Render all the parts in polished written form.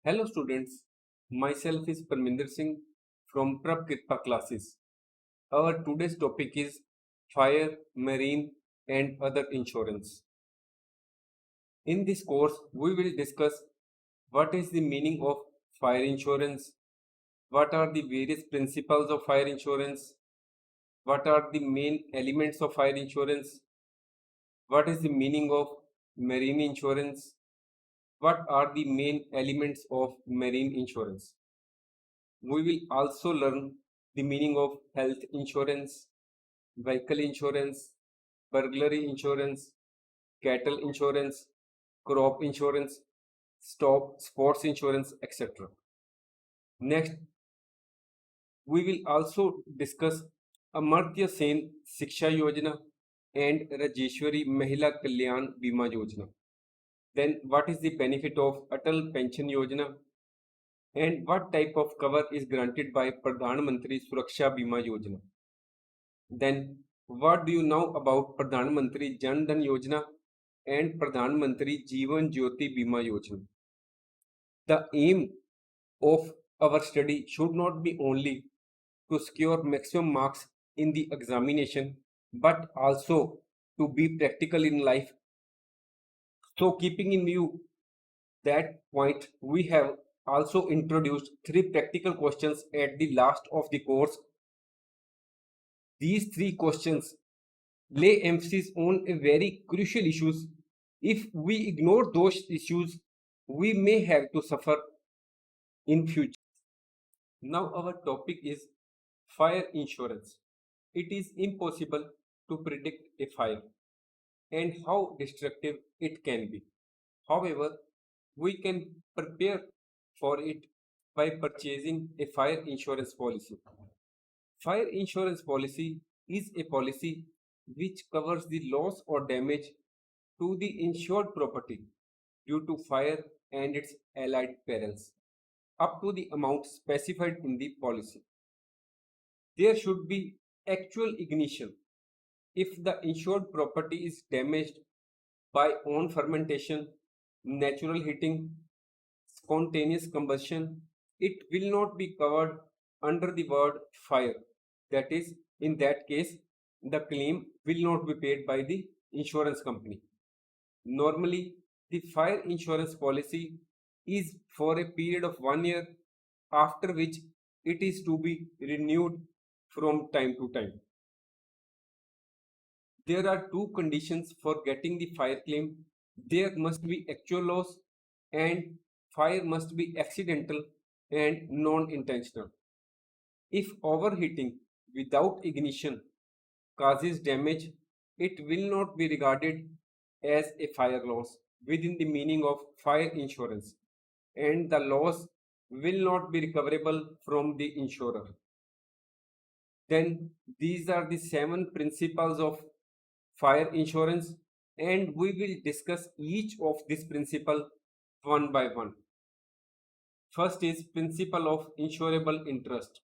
Hello students, myself is Parminder Singh from Prab Kripa classes. Our today's topic is fire, marine and other insurance. In this course, we will discuss what is the meaning of fire insurance, what are the various principles of fire insurance, what are the main elements of fire insurance, what is the meaning of marine insurance, what are the main elements of marine insurance. We will also learn the meaning of health insurance, vehicle insurance, burglary insurance, cattle insurance, crop insurance, sports insurance, etc. Next, we will also discuss Amartya Sen Shiksha Yojana and Rajeshwari Mahila Kalyan Bima Yojana. Then, what is the benefit of Atal Pension Yojana and what type of cover is granted by Pradhan Mantri Suraksha Bima Yojana? Then, what do you know about Pradhan Mantri Jan Dhan Yojana and Pradhan Mantri Jeevan Jyoti Bima Yojana? The aim of our study should not be only to secure maximum marks in the examination, but also to be practical in life. So, keeping in view that point, we have also introduced three practical questions at the last of the course. These three questions lay emphasis on a very crucial issues. If we ignore those issues, we may have to suffer in future. Now our topic is fire insurance. It is impossible to predict a fire and how destructive it can be. However, we can prepare for it by purchasing a fire insurance policy. Fire insurance policy is a policy which covers the loss or damage to the insured property due to fire and its allied perils, up to the amount specified in the policy. There should be actual ignition. If the insured property is damaged by own fermentation, natural heating, spontaneous combustion, it will not be covered under the word fire. That is, in that case, the claim will not be paid by the insurance company. Normally, the fire insurance policy is for a period of 1 year, after which it is to be renewed from time to time. There are two conditions for getting the fire claim. There must be actual loss and fire must be accidental and non-intentional. If overheating without ignition causes damage, it will not be regarded as a fire loss within the meaning of fire insurance, and the loss will not be recoverable from the insurer. Then these are the 7 principles of fire insurance, and we will discuss each of this principle one by one. First is principle of insurable interest.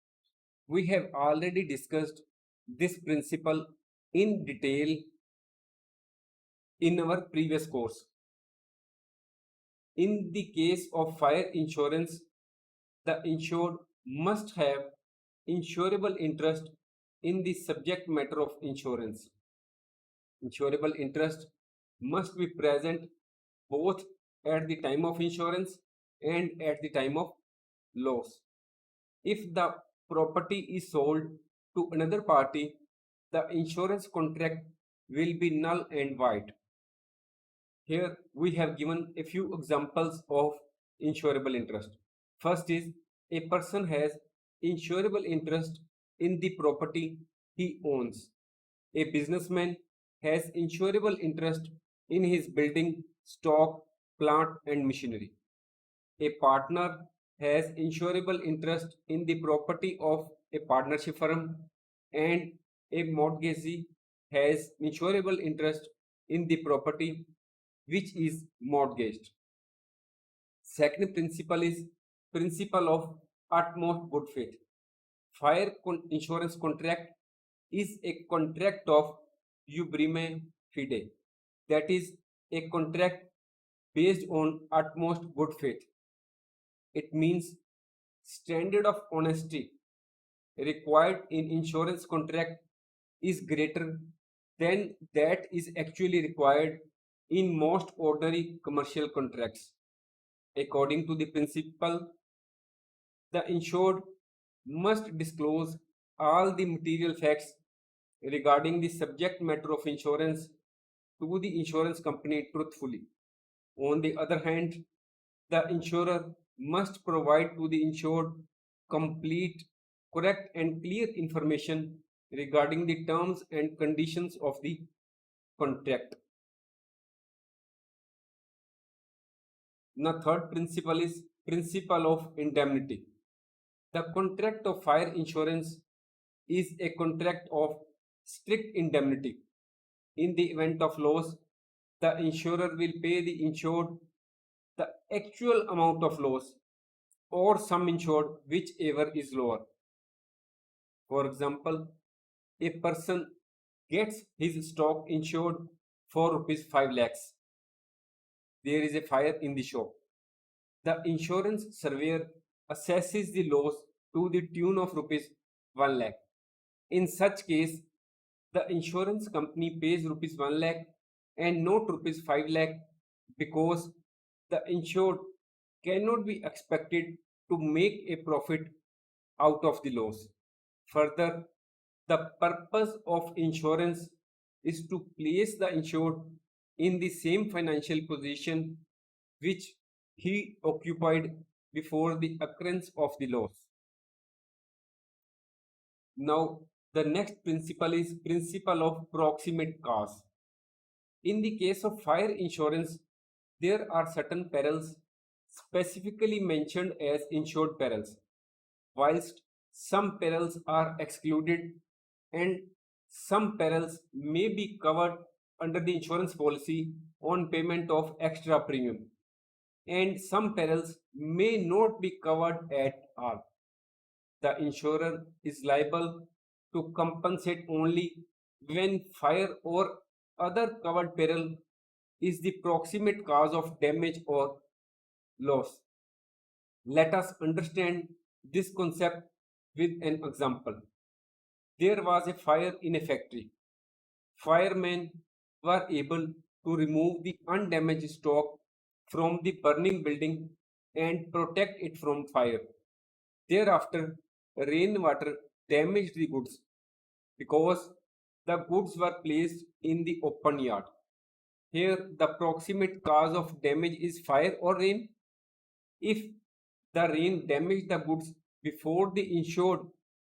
We have already discussed this principle in detail in our previous course. In the case of fire insurance, the insured must have insurable interest in the subject matter of insurance. Insurable interest must be present both at the time of insurance and at the time of loss. If the property is sold to another party, the insurance contract will be null and void. Here we have given a few examples of insurable interest. First is, a person has insurable interest in the property he owns. A businessman has insurable interest in his building, stock, plant and machinery. A partner has insurable interest in the property of a partnership firm, and a mortgagee has insurable interest in the property which is mortgaged. Second principle is principle of utmost good faith. Fire insurance contract is a contract of ubrime fide, that is a contract based on utmost good faith. It means standard of honesty required in insurance contract is greater than that is actually required in most ordinary commercial contracts. According to the principle, the insured must disclose all the material facts regarding the subject matter of insurance to the insurance company truthfully. On the other hand, the insurer must provide to the insured complete, correct, and clear information regarding the terms and conditions of the contract. The third principle is principle of indemnity. The contract of fire insurance is a contract of strict indemnity. In the event of loss, the insurer will pay the insured the actual amount of loss or sum insured, whichever is lower. For example, a person gets his stock insured for rupees 5 lakhs. There is a fire in the shop. The insurance surveyor assesses the loss to the tune of rupees 1 lakh. In such case, the insurance company pays rupees 1 lakh and not rupees 5 lakh because the insured cannot be expected to make a profit out of the loss. Further, the purpose of insurance is to place the insured in the same financial position which he occupied before the occurrence of the loss. Now, the next principle is principle of proximate cause. In the case of fire insurance, there are certain perils specifically mentioned as insured perils, whilst some perils are excluded and some perils may be covered under the insurance policy on payment of extra premium, and some perils may not be covered at all. The insurer is liable to compensate only when fire or other covered peril is the proximate cause of damage or loss. Let us understand this concept with an example. There was a fire in a factory. Firemen were able to remove the undamaged stock from the burning building and protect it from fire. Thereafter, rainwater damaged the goods because the goods were placed in the open yard. Here, the proximate cause of damage is fire or rain. If the rain damaged the goods before the insured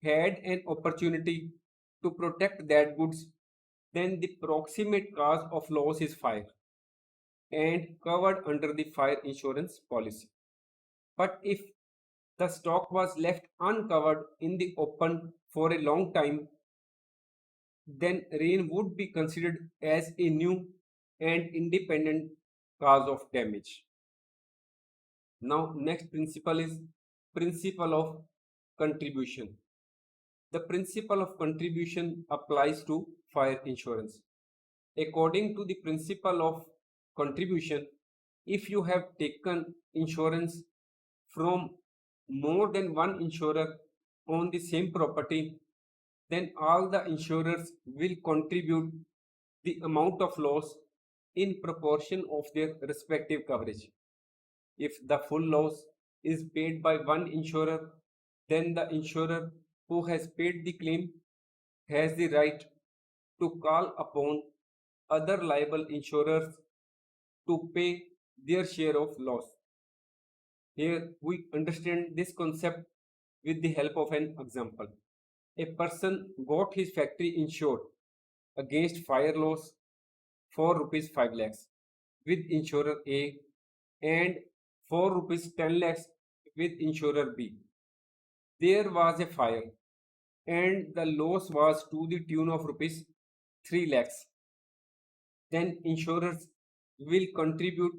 had an opportunity to protect that goods, then the proximate cause of loss is fire and covered under the fire insurance policy. But if the stock was left uncovered in the open for a long time, then rain would be considered as a new and independent cause of damage. Now, next principle is principle of contribution. The principle of contribution applies to fire insurance. According to the principle of contribution, if you have taken insurance from more than one insurer on the same property, then all the insurers will contribute the amount of loss in proportion of their respective coverage. If the full loss is paid by one insurer, then the insurer who has paid the claim has the right to call upon other liable insurers to pay their share of loss. Here we understand this concept with the help of an example. A person got his factory insured against fire loss for rupees 5 lakhs with insurer A and for rupees 10 lakhs with insurer B. There was a fire and the loss was to the tune of rupees 3 lakhs. Then insurers will contribute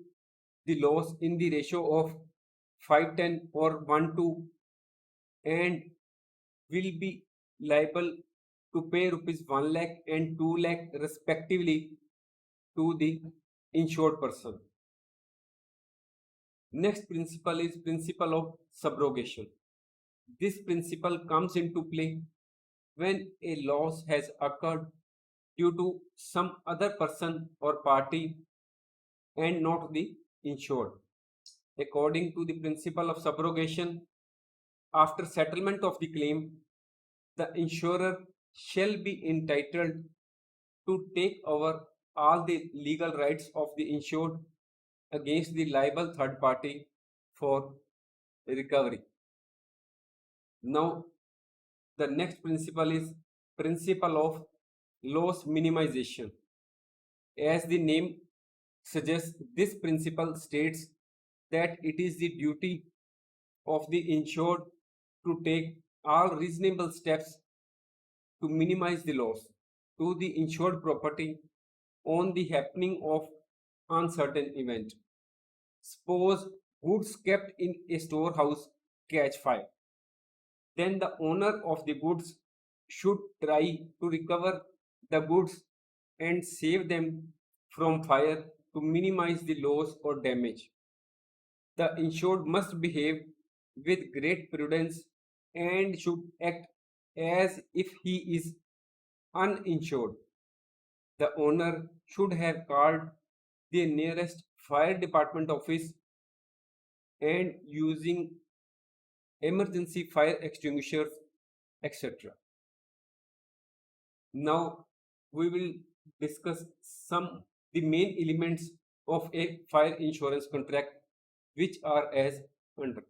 the loss in the ratio of 5:10 or 1:2 and will be liable to pay rupees 1 lakh and 2 lakh respectively to the insured person. Next principle is principle of subrogation. This principle comes into play when a loss has occurred due to some other person or party and not the insured. According to the principle of subrogation, after settlement of the claim, the insurer shall be entitled to take over all the legal rights of the insured against the liable third party for recovery. Now, the next principle is principle of loss minimization. As the name suggests, this principle states that it is the duty of the insured to take all reasonable steps to minimize the loss to the insured property on the happening of uncertain event. Suppose goods kept in a storehouse catch fire. Then the owner of the goods should try to recover the goods and save them from fire to minimize the loss or damage. The insured must behave with great prudence and should act as if he is uninsured. The owner should have called the nearest fire department office and using emergency fire extinguishers, etc. Now we will discuss some the main elements of a fire insurance contract which are as under.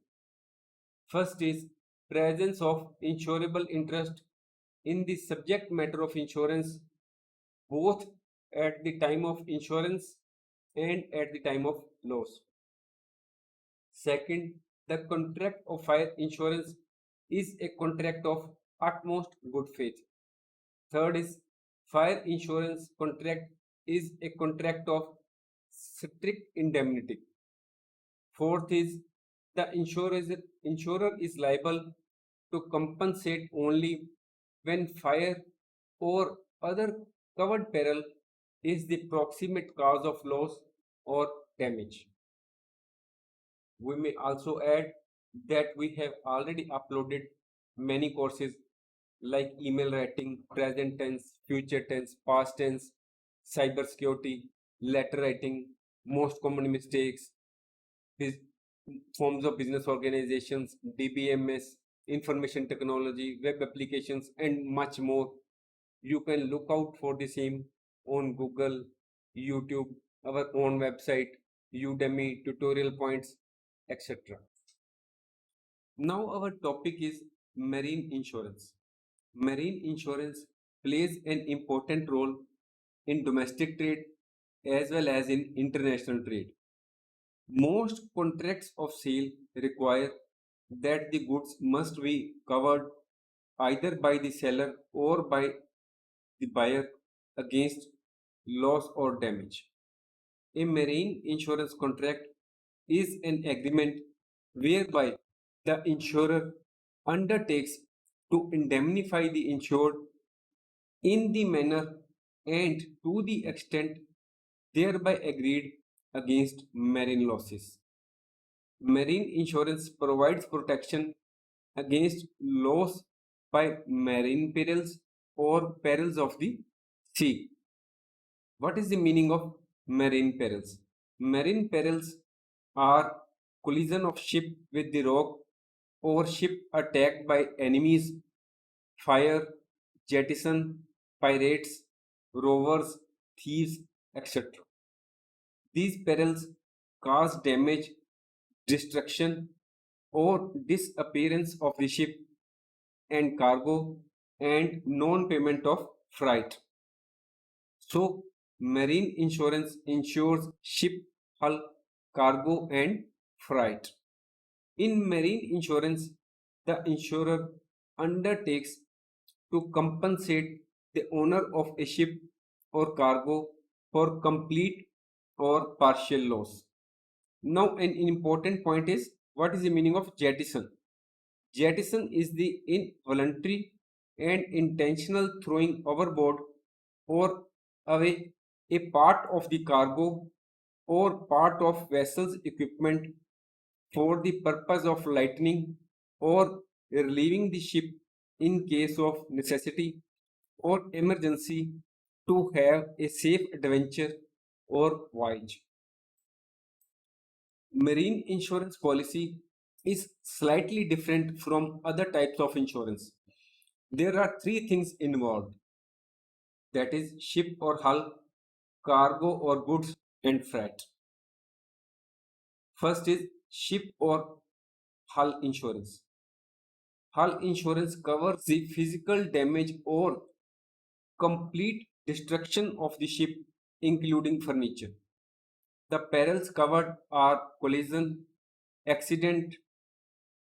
First is presence of insurable interest in the subject matter of insurance both at the time of insurance and at the time of loss. Second, the contract of fire insurance is a contract of utmost good faith. Third is fire insurance contract is a contract of strict indemnity. Fourth is the insurer is liable to compensate only when fire or other covered peril is the proximate cause of loss or damage. We may also add that we have already uploaded many courses like email writing, present tense, future tense, past tense, cyber security, letter writing, most common mistakes, forms of business organizations, DBMS, information technology, web applications, and much more. You can look out for the same on Google, YouTube, our own website, Udemy, tutorial points, etc. Now our topic is marine insurance. Marine insurance plays an important role in domestic trade as well as in international trade. Most contracts of sale require that the goods must be covered either by the seller or by the buyer against loss or damage. A marine insurance contract is an agreement whereby the insurer undertakes to indemnify the insured in the manner and to the extent thereby agreed against marine losses. Marine insurance provides protection against loss by marine perils or perils of the sea. What is the meaning of marine perils? Marine perils are collision of ship with the rock or ship attacked by enemies, fire, jettison, pirates, rovers, thieves, etc. These perils cause damage, destruction, or disappearance of the ship and cargo and non-payment of freight. So, marine insurance insures ship, hull, cargo, and freight. In marine insurance, the insurer undertakes to compensate the owner of a ship or cargo for complete or partial loss. Now, an important point is what is the meaning of jettison? Jettison is the involuntary and intentional throwing overboard or away a part of the cargo or part of vessel's equipment for the purpose of lightening or relieving the ship in case of necessity or emergency to have a safe adventure or voyage. Marine insurance policy is slightly different from other types of insurance. There are three things involved, that is, ship or hull, cargo or goods, and freight. First is ship or hull insurance. Hull insurance covers the physical damage or complete destruction of the ship, including furniture. The perils covered are collision, accident,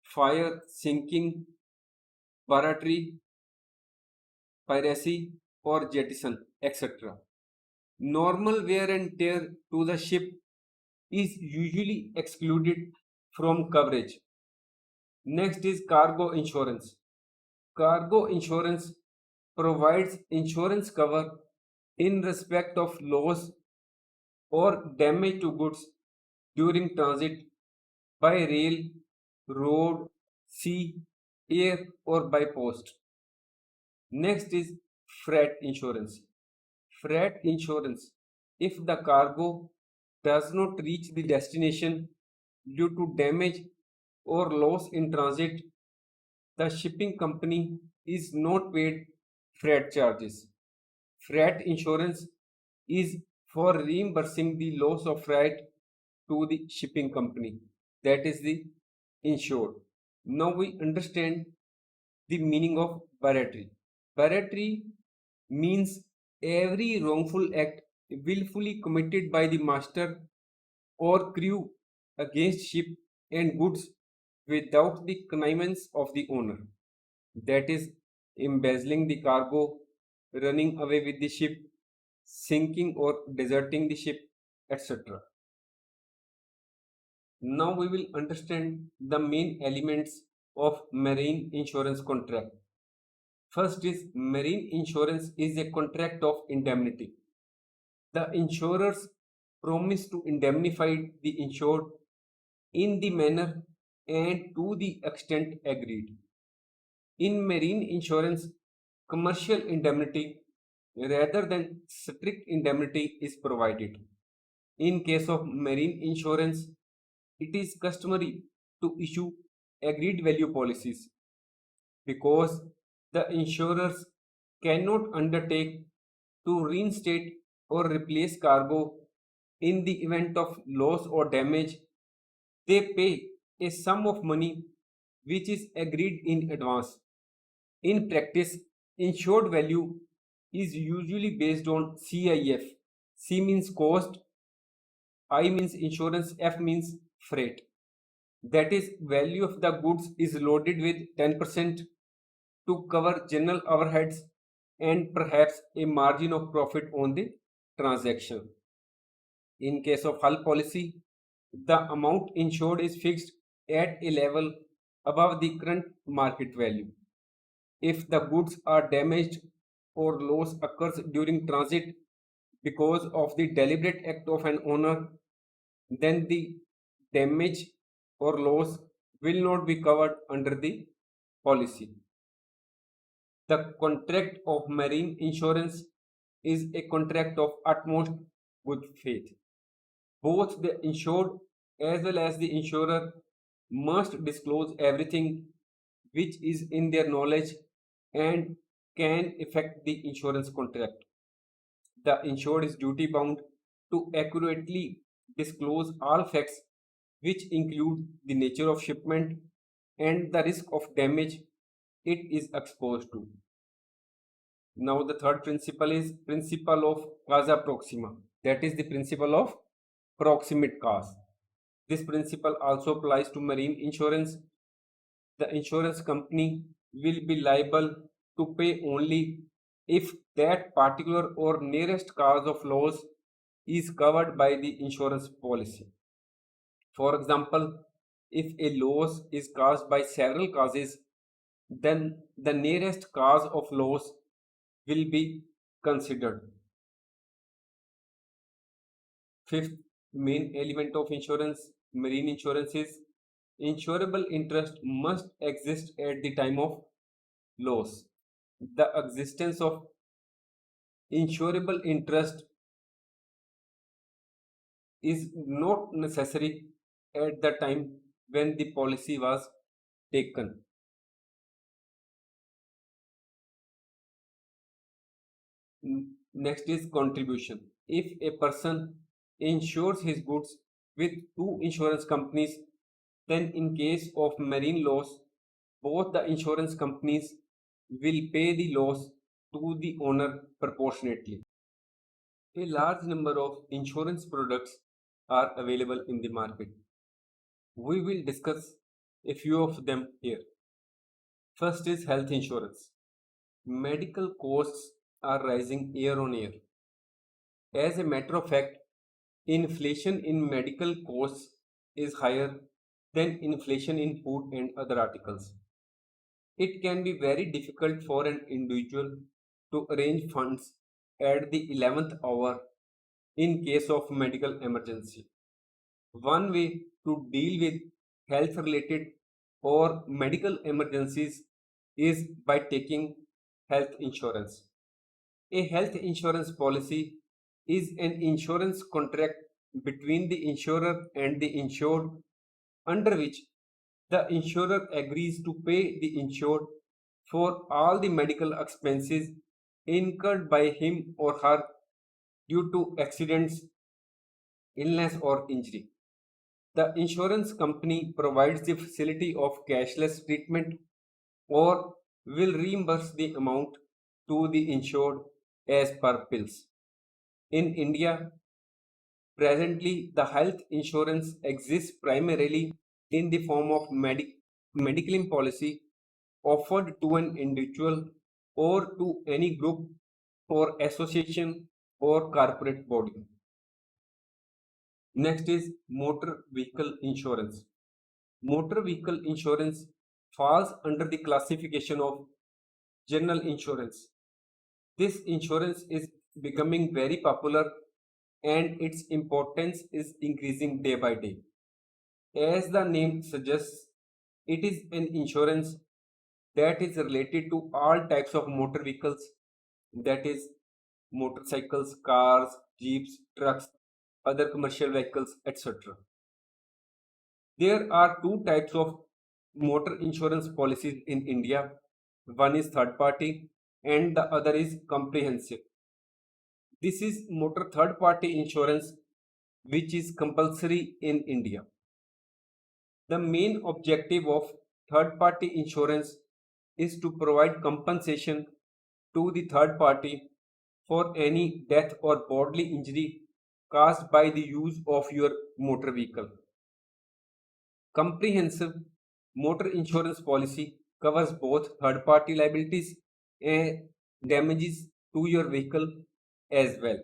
fire, sinking, piracy, or jettison, etc. Normal wear and tear to the ship is usually excluded from coverage. Next is cargo insurance. Cargo insurance provides insurance cover in respect of loss or damage to goods during transit by rail, road, sea, air, or by post. Next is freight insurance. Freight insurance, if the cargo does not reach the destination due to damage or loss in transit, the shipping company is not paid freight charges. Freight insurance is for reimbursing the loss of freight to the shipping company, that is the insured. Now we understand the meaning of barratry. Barratry means every wrongful act willfully committed by the master or crew against ship and goods without the connivance of the owner. That is, embezzling the cargo, running away with the ship, sinking or deserting the ship, etc. Now we will understand the main elements of marine insurance contract. First is marine insurance is a contract of indemnity. The insurers promise to indemnify the insured in the manner and to the extent agreed. In marine insurance, commercial indemnity rather than strict indemnity is provided. In case of marine insurance, it is customary to issue agreed value policies because the insurers cannot undertake to reinstate or replace cargo in the event of loss or damage. They pay a sum of money which is agreed in advance. In practice, insured value is usually based on CIF. C means cost, I means insurance, F means freight. That is, value of the goods is loaded with 10% to cover general overheads and perhaps a margin of profit on the transaction. In case of hull policy, the amount insured is fixed at a level above the current market value. If the goods are damaged or loss occurs during transit because of the deliberate act of an owner, then the damage or loss will not be covered under the policy. The contract of marine insurance is a contract of utmost good faith. Both the insured as well as the insurer must disclose everything which is in their knowledge and can affect the insurance contract. The insured is duty bound to accurately disclose all facts which include the nature of shipment and the risk of damage it is exposed to. Now the third principle is principle of causa proxima, that is the principle of proximate cause. This principle also applies to marine insurance. The insurance company will be liable to pay only if that particular or nearest cause of loss is covered by the insurance policy. For example, if a loss is caused by several causes, then the nearest cause of loss will be considered. Fifth main element of insurance, marine insurance, is Insurable interest must exist at the time of loss. The existence of insurable interest is not necessary at the time when the policy was taken. Next is contribution. If a person insures his goods with two insurance companies, then in case of marine loss, both the insurance companies will pay the loss to the owner proportionately. A large number of insurance products are available in the market. We will discuss a few of them here. First is health insurance. Medical costs are rising year on year. As a matter of fact, inflation in medical costs is higher than inflation in food and other articles. It can be very difficult for an individual to arrange funds at the 11th hour in case of medical emergency. One way to deal with health related or medical emergencies is by taking health insurance. A health insurance policy is an insurance contract between the insurer and the insured, under which the insurer agrees to pay the insured for all the medical expenses incurred by him or her due to accidents, illness, or injury. The insurance company provides the facility of cashless treatment or will reimburse the amount to the insured as per bills. In India, presently the health insurance exists primarily in the form of mediclaim policy offered to an individual or to any group or association or corporate body. Next is motor vehicle insurance. Motor vehicle insurance falls under the classification of general insurance. This insurance is becoming very popular and its importance is increasing day by day. As the name suggests, it is an insurance that is related to all types of motor vehicles, that is, motorcycles, cars, jeeps, trucks, other commercial vehicles, etc. There are two types of motor insurance policies in India. One is third party and the other is comprehensive. This is motor third party insurance which is compulsory in India. The main objective of third party insurance is to provide compensation to the third party for any death or bodily injury caused by the use of your motor vehicle. Comprehensive motor insurance policy covers both third party liabilities and damages to your vehicle as well.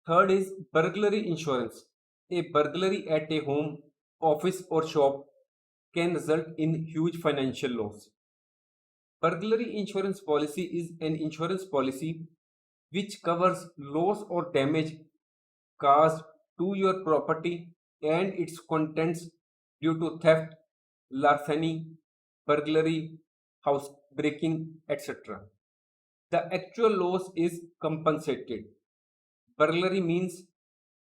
Third is burglary insurance. A burglary at a home, office, or shop can result in huge financial loss. Burglary insurance policy is an insurance policy which covers loss or damage caused to your property and its contents due to theft, larceny, burglary, housebreaking, etc. The actual loss is compensated. Burglary means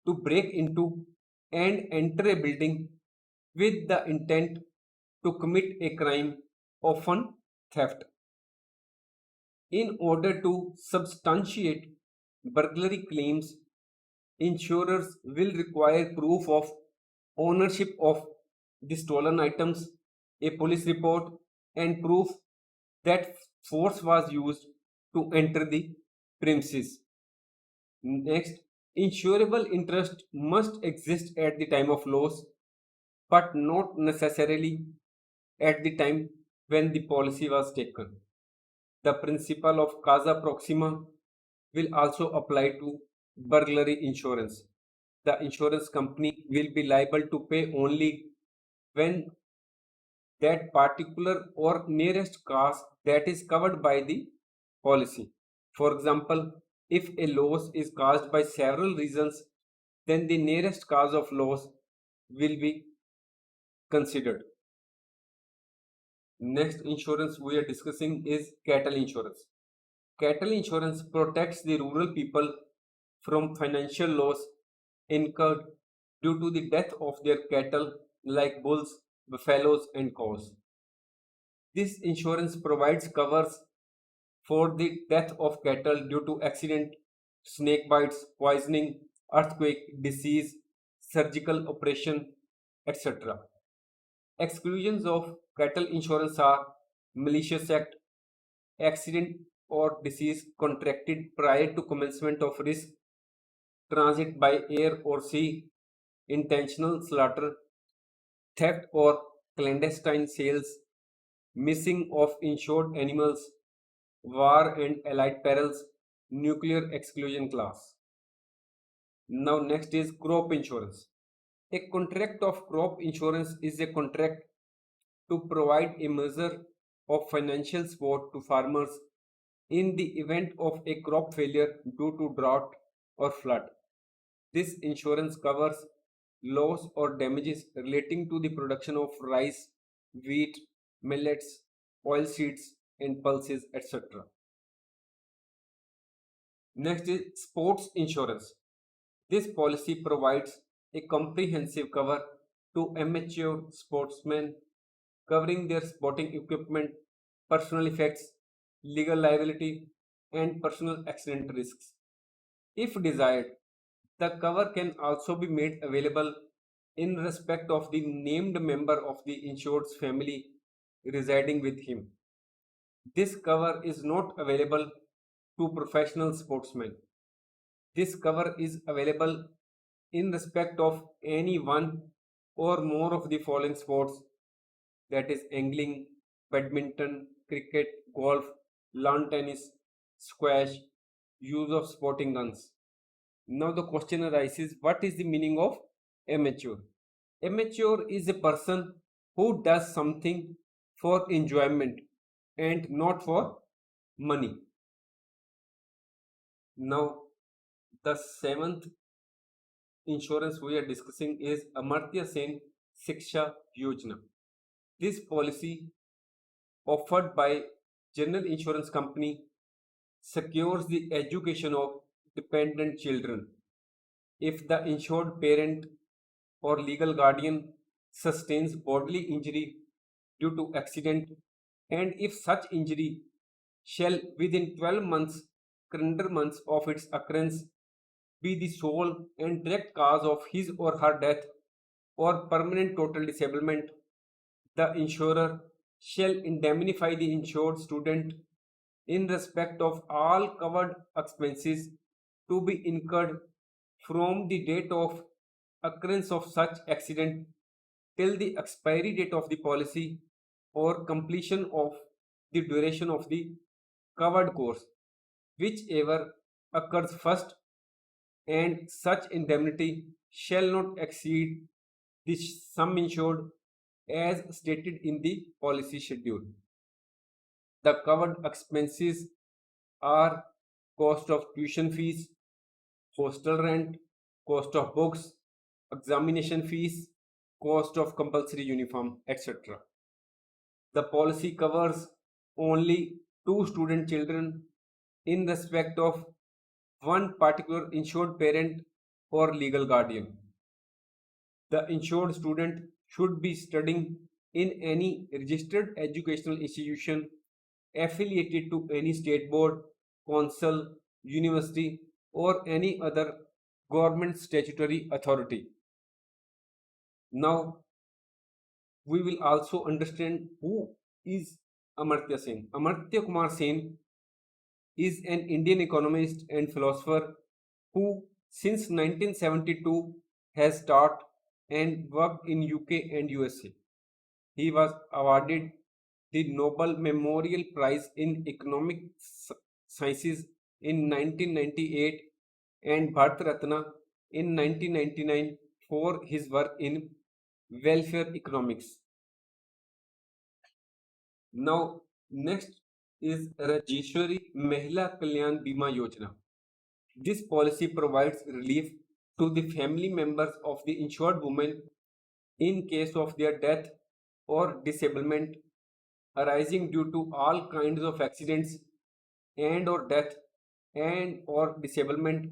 to break into and enter a building with the intent to commit a crime, often theft. In order to substantiate burglary claims, insurers will require proof of ownership of the stolen items, a police report, and proof that force was used to enter the premises. Next, insurable interest must exist at the time of loss, but not necessarily at the time when the policy was taken. The principle of causa proxima will also apply to burglary insurance. The insurance company will be liable to pay only when that particular or nearest cause that is covered by the policy. For example, if a loss is caused by several reasons, then the nearest cause of loss will be considered. Next insurance we are discussing is cattle insurance. Cattle insurance protects the rural people from financial loss incurred due to the death of their cattle like bulls, buffaloes, and cows. This insurance provides covers for the death of cattle due to accident, snake bites, poisoning, earthquake, disease, surgical operation, etc. Exclusions of cattle insurance are malicious act, accident or disease contracted prior to commencement of risk, transit by air or sea, intentional slaughter, theft or clandestine sales, missing of insured animals, war and allied perils, nuclear exclusion clause. Now next is crop insurance. A contract of crop insurance is a contract to provide a measure of financial support to farmers in the event of a crop failure due to drought or flood. This insurance covers loss or damages relating to the production of rice, wheat, millets, oilseeds, and pulses, etc. Next is sports insurance. This policy provides a comprehensive cover to amateur sportsmen covering their sporting equipment, personal effects, legal liability, and personal accident risks. If desired, the cover can also be made available in respect of the named member of the insured's family residing with him. This cover is not available to professional sportsmen. This cover is available in respect of any one or more of the following sports, that is angling, badminton, cricket, golf, lawn tennis, squash, use of sporting guns. Now the question arises, what is the meaning of amateur? Amateur is a person who does something for enjoyment and not for money. Now the seventh insurance we are discussing is Amartya Sen Shiksha Yojana. This policy offered by General Insurance Company secures the education of dependent children. If the insured parent or legal guardian sustains bodily injury due to accident, and if such injury shall within 12 months calendar months of its occurrence be the sole and direct cause of his or her death or permanent total disablement, the insurer shall indemnify the insured student in respect of all covered expenses to be incurred from the date of occurrence of such accident till the expiry date of the policy or completion of the duration of the covered course, whichever occurs first, and such indemnity shall not exceed the sum insured as stated in the policy schedule. The covered expenses are cost of tuition fees, hostel rent, cost of books, examination fees, cost of compulsory uniform, etc. The policy covers only two student children in respect of one particular insured parent or legal guardian. The insured student should be studying in any registered educational institution affiliated to any state board, council, university, or any other government statutory authority. Now, we will also understand who is Amartya Sen. Amartya Kumar Sen is an Indian economist and philosopher who, since 1972, has taught and worked in UK and USA. He was awarded the Nobel Memorial Prize in Economic Sciences in 1998 and Bharat Ratna in 1999 for his work in welfare economics. Now, next is Rajeshwari Mahila Kalyan Bima Yojana. This policy provides relief to the family members of the insured woman in case of their death or disablement arising due to all kinds of accidents and or death and or disablement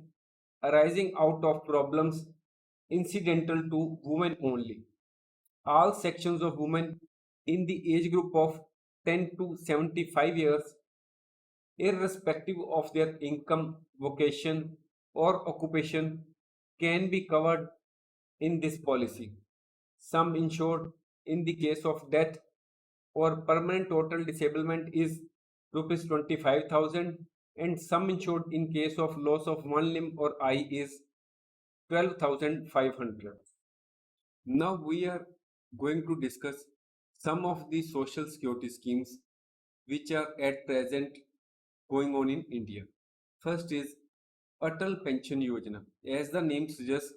arising out of problems incidental to women only. All sections of women in the age group of 10 to 75 years, irrespective of their income, vocation, or occupation, can be covered in this policy. Sum insured in the case of death or permanent total disablement is rupees 25,000, and sum insured in case of loss of one limb or eye is 12,500. Now we are going to discuss some of the social security schemes which are at present going on in India. First is Atal Pension Yojana. As the name suggests,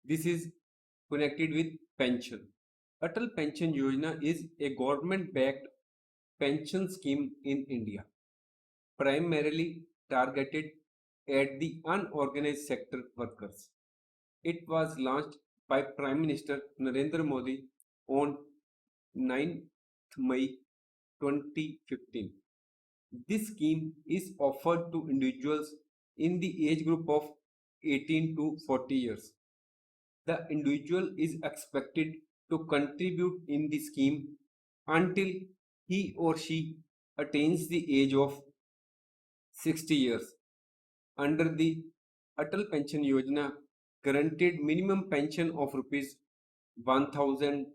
this is connected with pension. Atal Pension Yojana is a government-backed pension scheme in India, primarily targeted at the unorganized sector workers. It was launched by Prime Minister Narendra Modi on 9th May 2015. This scheme is offered to individuals in the age group of 18 to 40 years. The individual is expected to contribute in the scheme until he or she attains the age of 60 years. Under the Atal Pension Yojana, guaranteed minimum pension of rupees 1000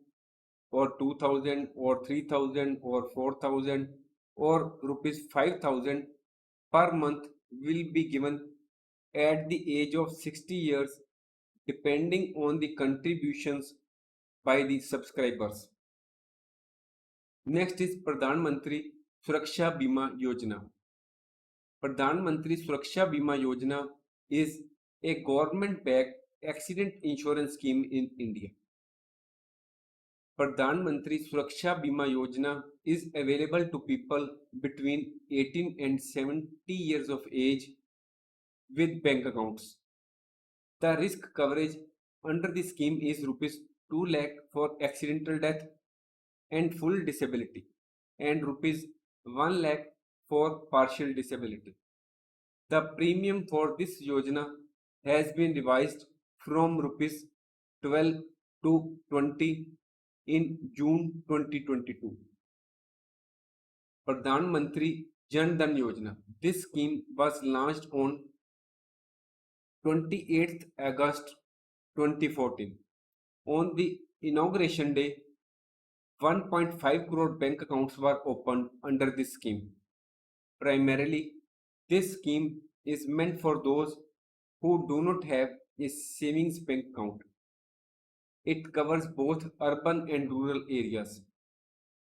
or 2000 or 3000 or 4000 or rupees 5000 per month will be given at the age of 60 years depending on the contributions by the subscribers. Next is Pradhan Mantri Suraksha Bima Yojana. Pradhan Mantri Suraksha Bima Yojana is a government-backed accident insurance scheme in India. Pradhan Mantri Suraksha Bima Yojana is available to people between 18 and 70 years of age with bank accounts. The risk coverage under the scheme is rupees 2 lakh for accidental death and full disability and rupees 1 lakh for partial disability. The premium for this yojana has been revised from rupees 12 to 20 in June 2022. Pradhan Mantri Jan Dhan Yojana. This scheme was launched on 28th August 2014. On the inauguration day, 1.5 crore bank accounts were opened under this scheme. Primarily, this scheme is meant for those who do not have a savings bank account. It covers both urban and rural areas.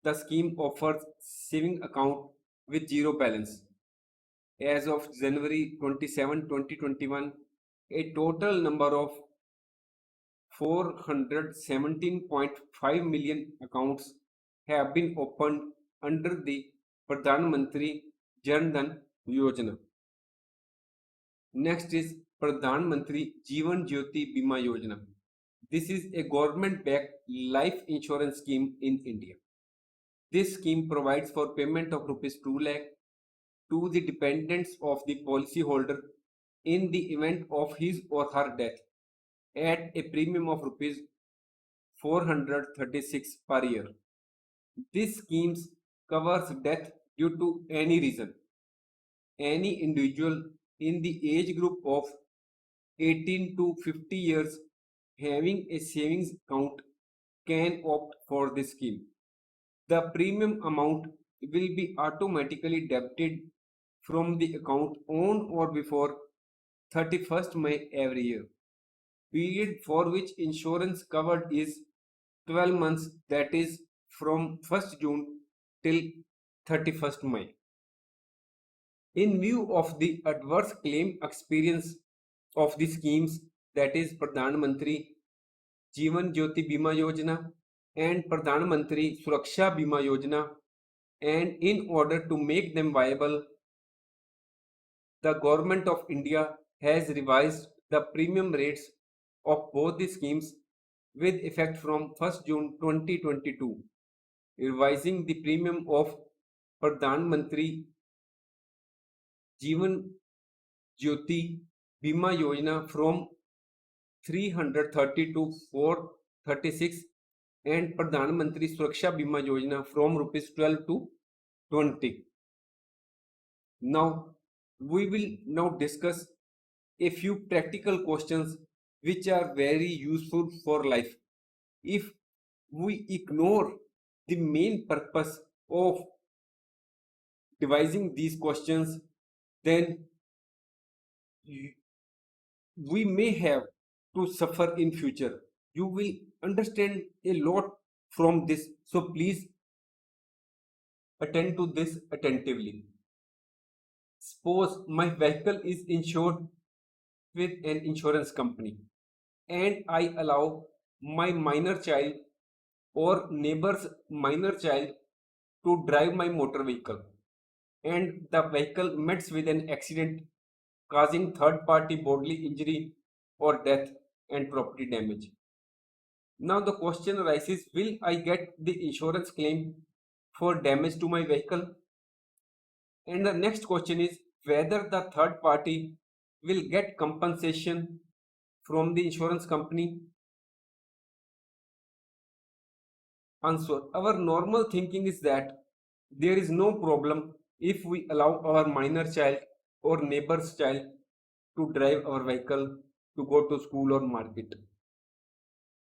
The scheme offers saving account with zero balance. As of January 27, 2021, a total number of 417.5 million accounts have been opened under the Pradhan Mantri Jan Dhan Yojana. Next is Pradhan Mantri Jeevan Jyoti Bima Yojana. This is a government-backed life insurance scheme in India. This scheme provides for payment of rupees 2 lakh to the dependents of the policyholder in the event of his or her death at a premium of rupees 436 per year. This scheme covers death due to any reason. Any individual in the age group of 18 to 50 years having a savings account can opt for this scheme. The premium amount will be automatically debited from the account on or before 31st May every year. Period for which insurance covered is 12 months, that is from 1st June till 31st May. In view of the adverse claim experience of the schemes, that is Pradhan Mantri Jeevan Jyoti Bima Yojana and Pradhan Mantri Suraksha Bima Yojana, and in order to make them viable, the Government of India has revised the premium rates of both the schemes with effect from 1st June 2022, revising the premium of Pradhan Mantri Jeevan Jyoti Bima Yojana from 330 to 436 and Pradhan Mantri Suraksha Bima Yojana from rupees 12 to 20. Now we will now discuss a few practical questions which are very useful for life. If we ignore the main purpose of devising these questions, then we may have to suffer in future. You will understand a lot from this, so please attend to this attentively. Suppose my vehicle is insured with an insurance company and I allow my minor child or neighbor's minor child to drive my motor vehicle and the vehicle meets with an accident causing third party bodily injury or death and property damage. Now the question arises, will I get the insurance claim for damage to my vehicle? And the next question is whether the third party will get compensation from the insurance company. Answer. Our normal thinking is that there is no problem if we allow our minor child or neighbor's child to drive our vehicle to go to school or market.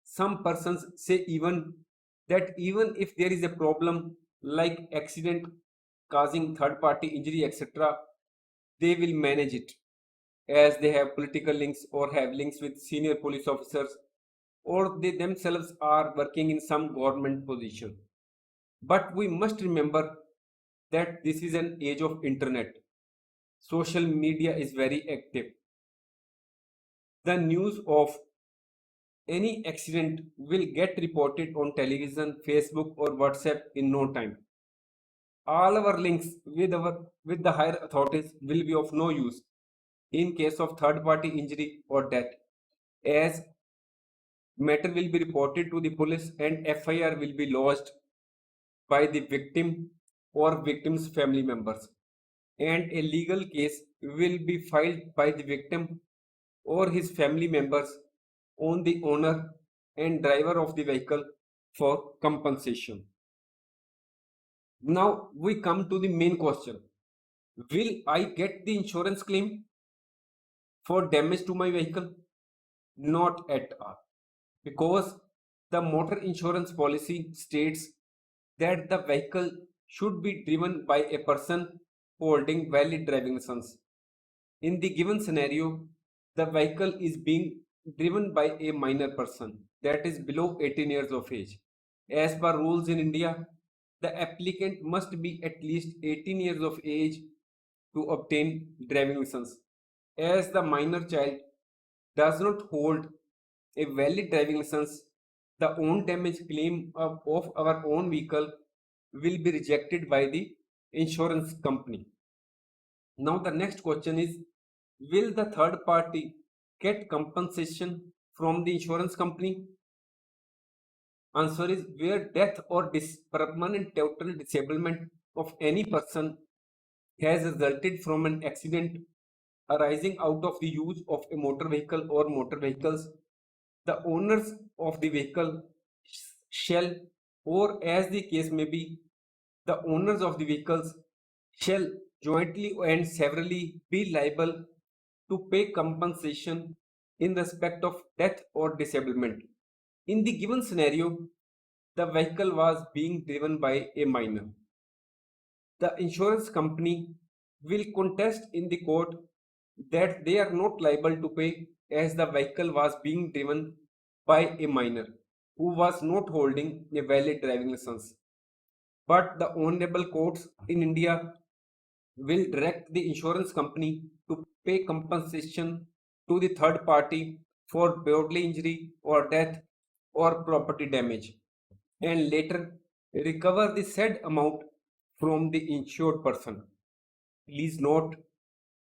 Some persons say even that even if there is a problem like accident causing third party injury etc., they will manage it as they have political links or have links with senior police officers or they themselves are working in some government position. But we must remember that this is an age of internet. Social media is very active. The news of any accident will get reported on television, Facebook or WhatsApp in no time. All our links with the higher authorities will be of no use in case of third party injury or death, as matter will be reported to the police and FIR will be lodged by the victim or victim's family members, and a legal case will be filed by the victim or his family members on the owner and driver of the vehicle for compensation. Now we come to the main question. Will I get the insurance claim for damage to my vehicle? Not at all. Because the motor insurance policy states that the vehicle should be driven by a person holding valid driving license. In the given scenario, the vehicle is being driven by a minor person, that is below 18 years of age. As per rules in India, the applicant must be at least 18 years of age to obtain driving license. As the minor child does not hold a valid driving license, the own damage claim of our own vehicle will be rejected by the insurance company. Now the next question is, will the third party get compensation from the insurance company? Answer is where death or permanent total disablement of any person has resulted from an accident arising out of the use of a motor vehicle or motor vehicles, the owners of the vehicle shall, or as the case may be, the owners of the vehicles shall jointly and severally be liable to pay compensation in respect of death or disablement. In the given scenario, the vehicle was being driven by a minor. The insurance company will contest in the court that they are not liable to pay as the vehicle was being driven by a minor who was not holding a valid driving license. But the honorable courts in India will direct the insurance company to pay compensation to the third party for bodily injury or death or property damage and later recover the said amount from the insured person. Please note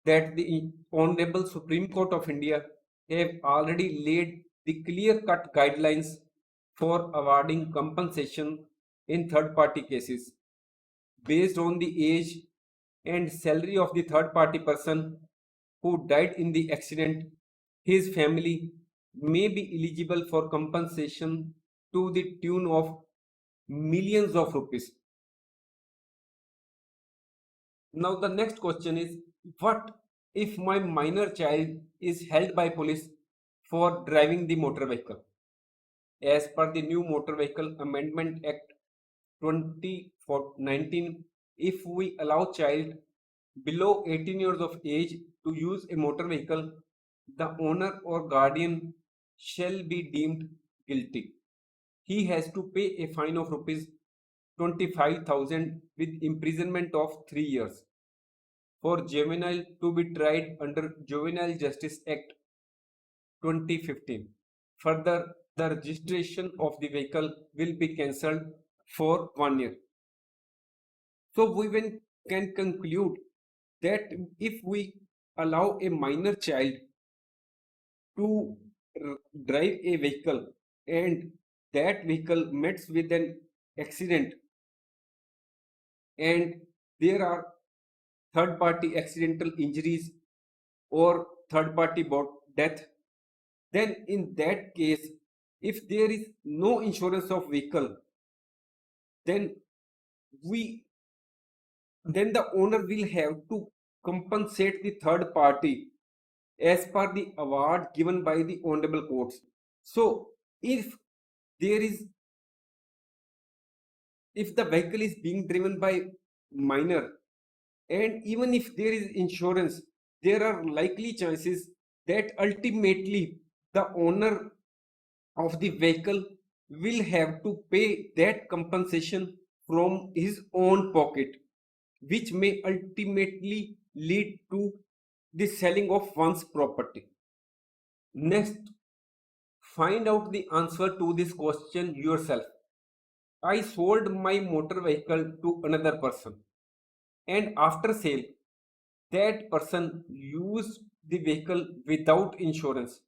that the Honorable Supreme Court of India have already laid the clear-cut guidelines for awarding compensation in third party cases based on the age and salary of the third party person who died in the accident. His family may be eligible for compensation to the tune of millions of rupees. Now the next question is, what if my minor child is held by police for driving the motor vehicle? As per the new Motor Vehicle Amendment Act 2019, if we allow child below 18 years of age to use a motor vehicle, the owner or guardian shall be deemed guilty. He has to pay a fine of rupees 25,000 with imprisonment of 3 years for juvenile to be tried under Juvenile Justice Act 2015. Further, the registration of the vehicle will be cancelled for 1 year. So can conclude that if we allow a minor child to drive a vehicle and that vehicle meets with an accident and there are third party accidental injuries or third party death, then in that case, if there is no insurance of vehicle, then we then the owner will have to compensate the third party as per the award given by the honorable courts. So if there is if the vehicle is being driven by minor, and even if there is insurance, there are likely chances that ultimately the owner of the vehicle will have to pay that compensation from his own pocket, which may ultimately lead to the selling of one's property. Next, find out the answer to this question yourself. I sold my motor vehicle to another person, and after sale, that person used the vehicle without insurance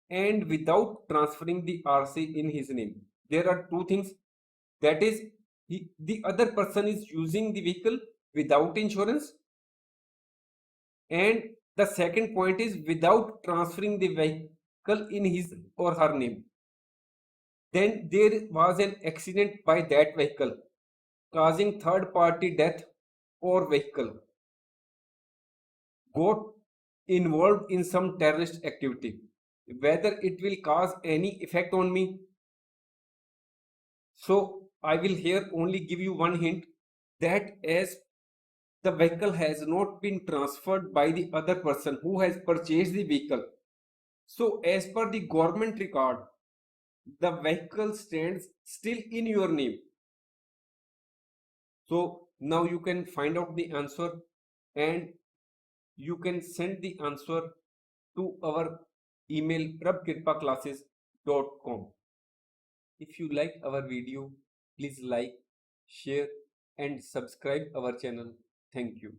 and without transferring the RC in his name. There are two things, that is, the other person is using the vehicle without insurance, and the second point is without transferring the vehicle in his or her name. Then there was an accident by that vehicle causing third party death, or vehicle got involved in some terrorist activity, whether it will cause any effect on me. So I will here only give you one hint, that as the vehicle has not been transferred by the other person who has purchased the vehicle, so as per the government record, the vehicle stands still in your name. So now you can find out the answer, and you can send the answer to our email prabkirpaclasses.com. If you like our video, please like, share and subscribe our channel. Thank you.